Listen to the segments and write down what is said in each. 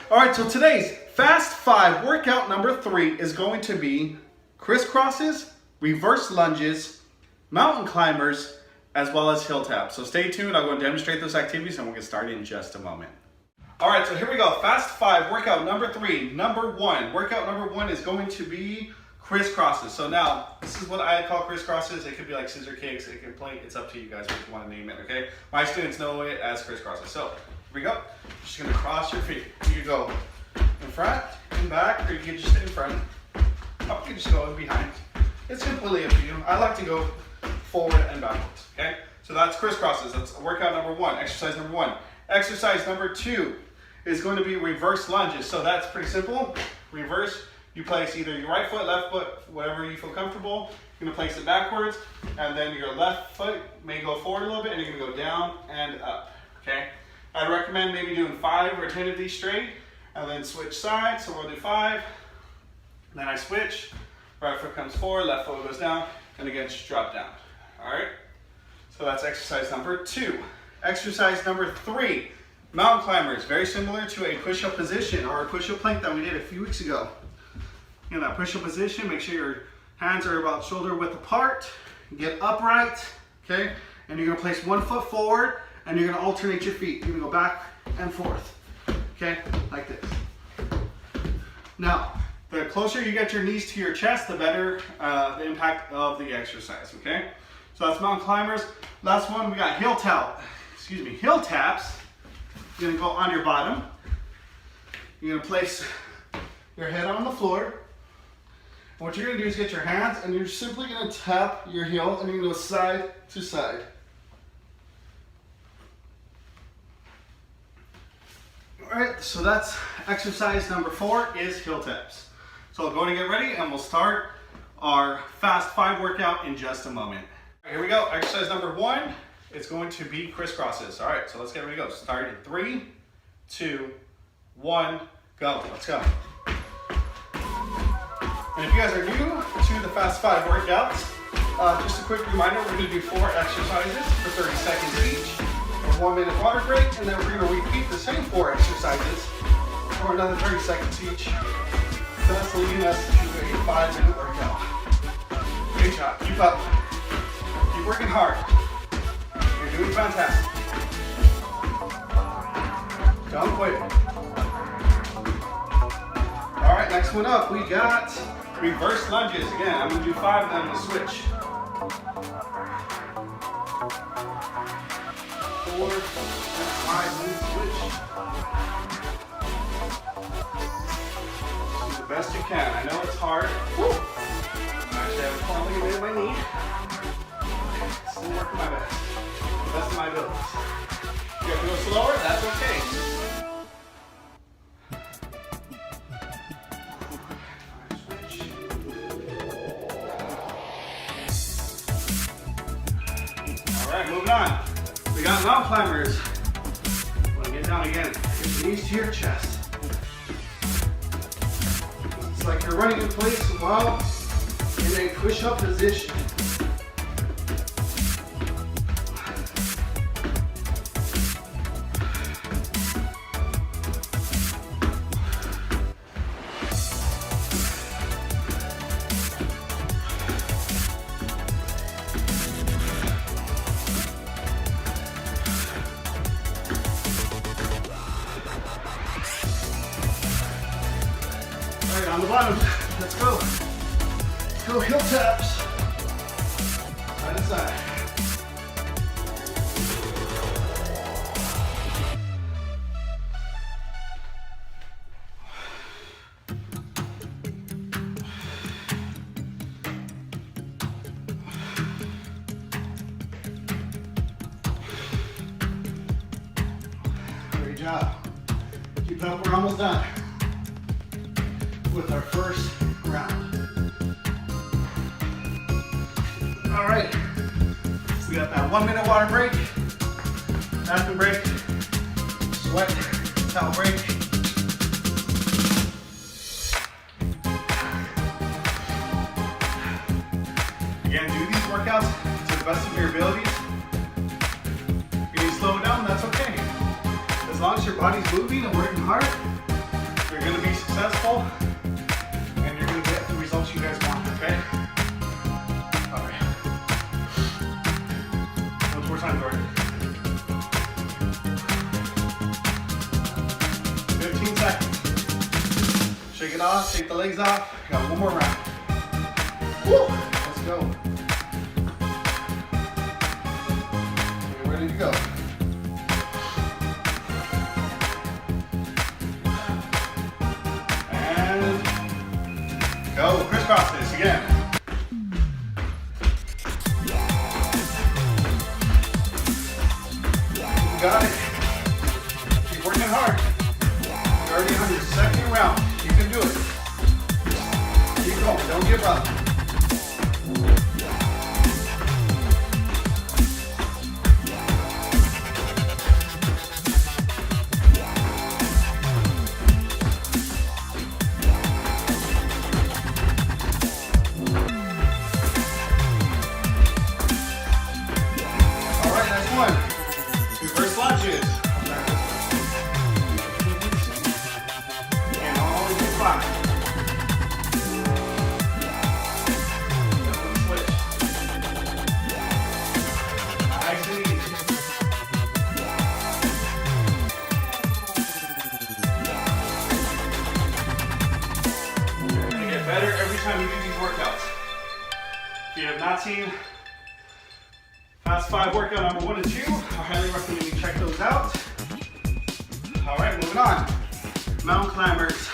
All right, so today's Fast 5 workout number 3 is going to be Criss Crosses, reverse lunges, mountain climbers, as well as hill taps. So stay tuned, I'll go and demonstrate those activities and we'll get started in just a moment. All right, so here we go. Fast 5 workout number 3. Workout number 1 is going to be Criss Crosses. So now, this is what I call Criss Crosses. It could be like scissor kicks, it could play, it's up to you guys what you want to name it, okay? My students know it as Criss Crosses. So, here we go. Just gonna cross your feet. You can go in front, and back, or you can just stay in front. Or you can just go in behind. It's completely up to you. I like to go forward and backwards, okay? So that's Criss Crosses. That's workout number 1, exercise number 1. Exercise number 2 is going to be reverse lunges. So that's pretty simple. Reverse, you place either your right foot, left foot, whatever you feel comfortable. You're gonna place it backwards, and then your left foot may go forward a little bit, and you're gonna go down and up, okay? I'd recommend maybe doing 5 or 10 of these straight, and then switch sides. So we'll do 5, then I switch, right foot comes forward, left foot goes down, and again, just drop down, all right? So that's exercise number 2. Exercise number 3, mountain climbers, very similar to a push-up position or a push-up plank that we did a few weeks ago. In that push-up position, make sure your hands are about shoulder width apart, get upright, okay? And you're gonna place one foot forward, and you're gonna alternate your feet. You're gonna go back and forth, okay? Like this. Now, the closer you get your knees to your chest, the better the impact of the exercise, okay? So that's mountain climbers. Last one, we got hill taps. You're gonna go on your bottom. You're gonna place your head on the floor. And what you're gonna do is get your hands and you're simply gonna tap your heel and you're gonna go side to side. All right, so that's exercise number 4 is hill taps. So go and get ready and we'll start our Fast 5 workout in just a moment. Here we go, exercise number 1. It's going to be Criss Crosses. All right, so let's get ready to go. Start in 3, 2, 1, go. Let's go. And if you guys are new to the Fast 5 workouts, just a quick reminder, we're gonna do 4 exercises for 30 seconds each, a 1-minute water break, and then we're gonna repeat the same 4 exercises for another 30 seconds each. So that's leading us to a 5-minute workout. Great job, keep up. Keep working hard. You're doing fantastic. Don't quit. All right, next one up, we got reverse lunges. Again, I'm gonna do 5 of them to switch. 4, 5, and switch. Do the best you can. I know it's hard. Woo. Actually, I was falling a bit of my knee. Still working my best. The best of my abilities. If you have to go slower, that's okay. Moving on. We got mountain climbers. Want to get down again. Get your knees to your chest. It's like you're running in place while in a push-up position. On the bottom, let's go. Let's go heel taps. Side to side. Great job. Keep up, we're almost done with our first round. All right, we got that 1-minute water break, bathroom break, sweat, towel break. Again, do these workouts to the best of your abilities. If you need to slow it down, that's okay. As long as your body's moving and working hard, successful, and you're going to get the results you guys want, okay? All right. One more time, Gordon. 15 seconds. Shake it off, take the legs off. Got one more round. Woo! Let's go. We're ready to go. And go. Criss Crosses again. You got it. Keep working hard. You're already on your second round. You can do it. Keep going. Don't give up. Reverse lunges. And always do 5. Switch. Nice and easy. You're going to get better every time you do these workouts. If you have not seen Fast 5 workout number 1 and 2, I highly recommend you check those out. All right, moving on. Mountain climbers.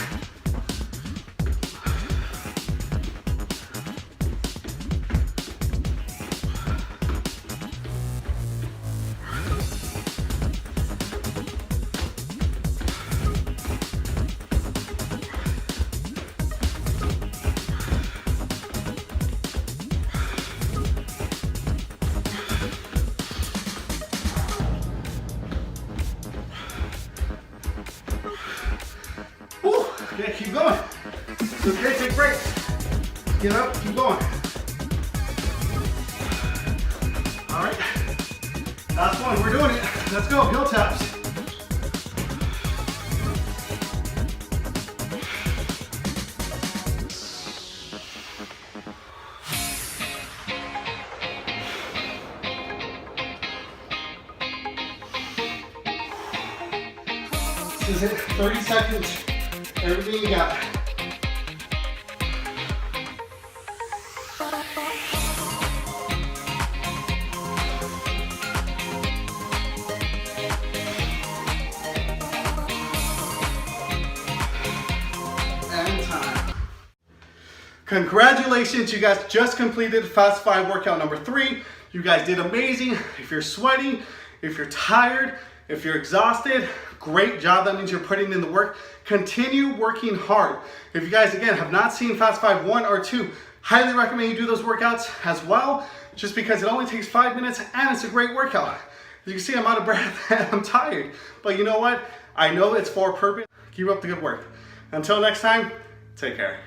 Okay, keep going. It's okay, take breaks. Get up, keep going. All right. Last one, we're doing it. Let's go, heel taps. This is it, 30 seconds. Everything you got. And time. Congratulations, you guys just completed Fast 5 workout number 3. You guys did amazing. If you're sweating, if you're tired, if you're exhausted, great job. That means you're putting in the work. Continue working hard. If you guys, again, have not seen Fast 5 1 or 2, highly recommend you do those workouts as well, just because it only takes 5 minutes and it's a great workout. As you can see, I'm out of breath and I'm tired. But you know what? I know it's for a purpose. Keep up the good work. Until next time, take care.